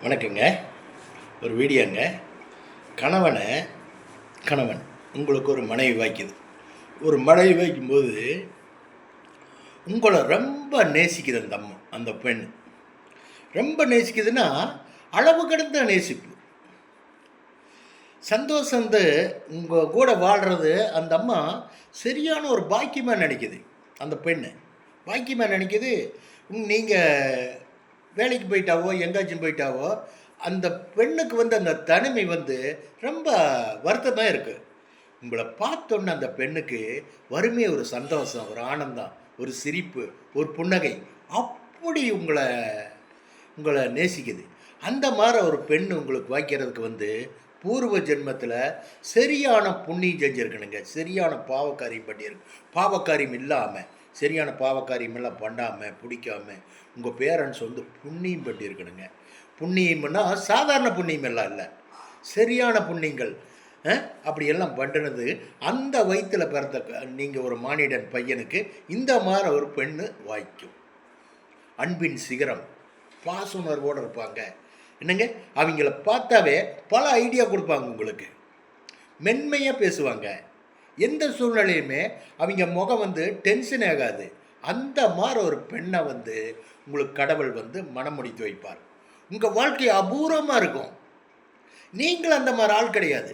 வணக்கங்க. ஒரு வீடியோங்க. கணவன் உங்களுக்கு ஒரு மனைவி வாய்க்குது. ஒரு மனைவி வைக்கும்போது உங்களை ரொம்ப நேசிக்குது அந்த பெண். ரொம்ப நேசிக்குதுன்னா, அளவு கடந்த நேசிப்பு. சந்தோஷம் வந்து உங்கள் கூட வாழ்கிறது அந்த அம்மா சரியான ஒரு பாக்கியமாக நினைக்குது. அந்த பெண்ணு பாக்கியமாக நினைக்குது. நீங்கள் வேலைக்கு போயிட்டாவோ எங்கேயாச்சும் போயிட்டாவோ அந்த பெண்ணுக்கு வந்து அந்த தனிமை வந்து ரொம்ப வருத்தமாக இருக்குது. உங்களை பார்த்தோன்னே அந்த பெண்ணுக்கு வறுமையை ஒரு சந்தோஷம், ஒரு ஆனந்தம், ஒரு சிரிப்பு, ஒரு புன்னகை, அப்படி உங்களை உங்களை நேசிக்குது. அந்த மாதிரி ஒரு பெண் உங்களுக்கு வாய்க்கிறதுக்கு வந்து பூர்வ ஜென்மத்தில் சரியான புண்ணியம் செஞ்சுருக்கணுங்க. சரியான பாவக்காரியம் பண்ணியிருக்கு. பாவக்காரியம் இல்லாமல், சரியான பாவக்காரியம் எல்லாம் பண்ணாமல் பிடிக்காமல் உங்கள் பேரண்ட்ஸ் வந்து புண்ணியம் பண்ணியிருக்கணுங்க. புண்ணியம்னா சாதாரண புண்ணியம் எல்லாம் இல்லை, சரியான புண்ணியங்கள். அப்படியெல்லாம் பண்ணுறது அந்த வயிற்றில் பிறந்த நீங்கள் ஒரு மானிடன் பையனுக்கு இந்த மாதிரி ஒரு பெண்ணு வாய்க்கும். அன்பின் சிகரம், பாசுணர்வோடு இருப்பாங்க. என்னங்க, அவங்கள பார்த்தாவே பல ஐடியா கொடுப்பாங்க உங்களுக்கு. மென்மையாக பேசுவாங்க. எந்த சூழ்நிலையுமே அவங்க முகம் வந்து டென்ஷன் ஆகாது. அந்த மாதிரி ஒரு பெண்ணை வந்து உங்களுக்கு கடவுள் வந்து மனம் முடித்து வைப்பார். உங்கள் வாழ்க்கை அபூர்வமாக இருக்கும். நீங்கள் அந்த மாதிரி ஆள் கிடையாது.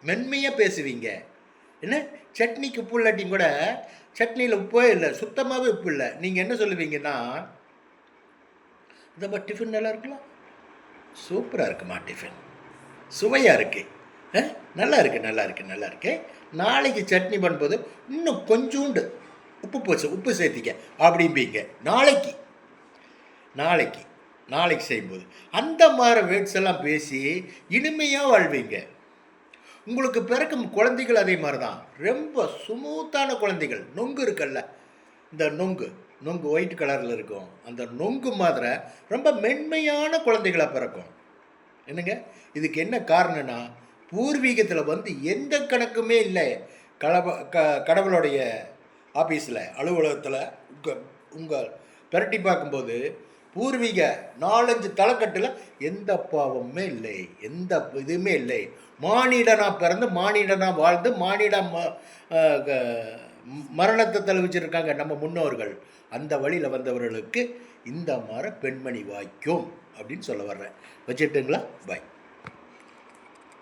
மென்மையாக பேசுவீங்க. என்ன, சட்னிக்கு உப்பு இல்லாட்டியும் கூட சட்னியில் உப்பே இல்லை, சுத்தமாகவே உப்பு இல்லை, நீங்கள் என்ன சொல்லுவீங்கன்னா, இந்த டிஃபன் நல்லா இருக்கலாம், சூப்பராக இருக்குமா டிஃபன், சுவையாக இருக்குது, நல்லா இருக்குது நல்லா இருக்குது நல்லா இருக்கு, நாளைக்கு சட்னி பண்ணும்போது இன்னும் கொஞ்சோண்டு உப்பு சேர்த்திக்க அப்படிம்பீங்க. நாளைக்கு நாளைக்கு நாளைக்கு செய்யும்போது அந்த மாதிரி வேர்ட்ஸ் எல்லாம் பேசி இனிமையாக வாழ்வீங்க. உங்களுக்கு பிறக்கும் குழந்தைகள் அதே மாதிரி தான், ரொம்ப ஸ்மூத்தான குழந்தைகள். நொங்கு இருக்குல்ல, இந்த நொங்கு ஒயிட் கலரில் இருக்கும், அந்த நொங்கு மாதிரி ரொம்ப மென்மையான குழந்தைகளாக பிறக்கும். என்னங்க, இதுக்கு என்ன காரணம்னா, பூர்வீகத்தில் வந்து எந்த கணக்குமே இல்லை. கடவுளுடைய ஆஃபீஸில், அலுவலகத்தில் உங்கள் பெரட்டி பார்க்கும்போது பூர்வீக 4-5 தலைக்கட்டில் எந்த பாவமுமே இல்லை, எந்த இதுவுமே இல்லை. மானிடனாக பிறந்து மானிடனாக வாழ்ந்து மரணத்தை தழுவிச்சிருக்காங்க நம்ம முன்னோர்கள். அந்த வழியில் வந்தவர்களுக்கு இந்த மாதிரி பெண்மணி வாய்க்கும் அப்படின்னு சொல்ல வர்றேன். வச்சுட்டுங்களா? பாய்.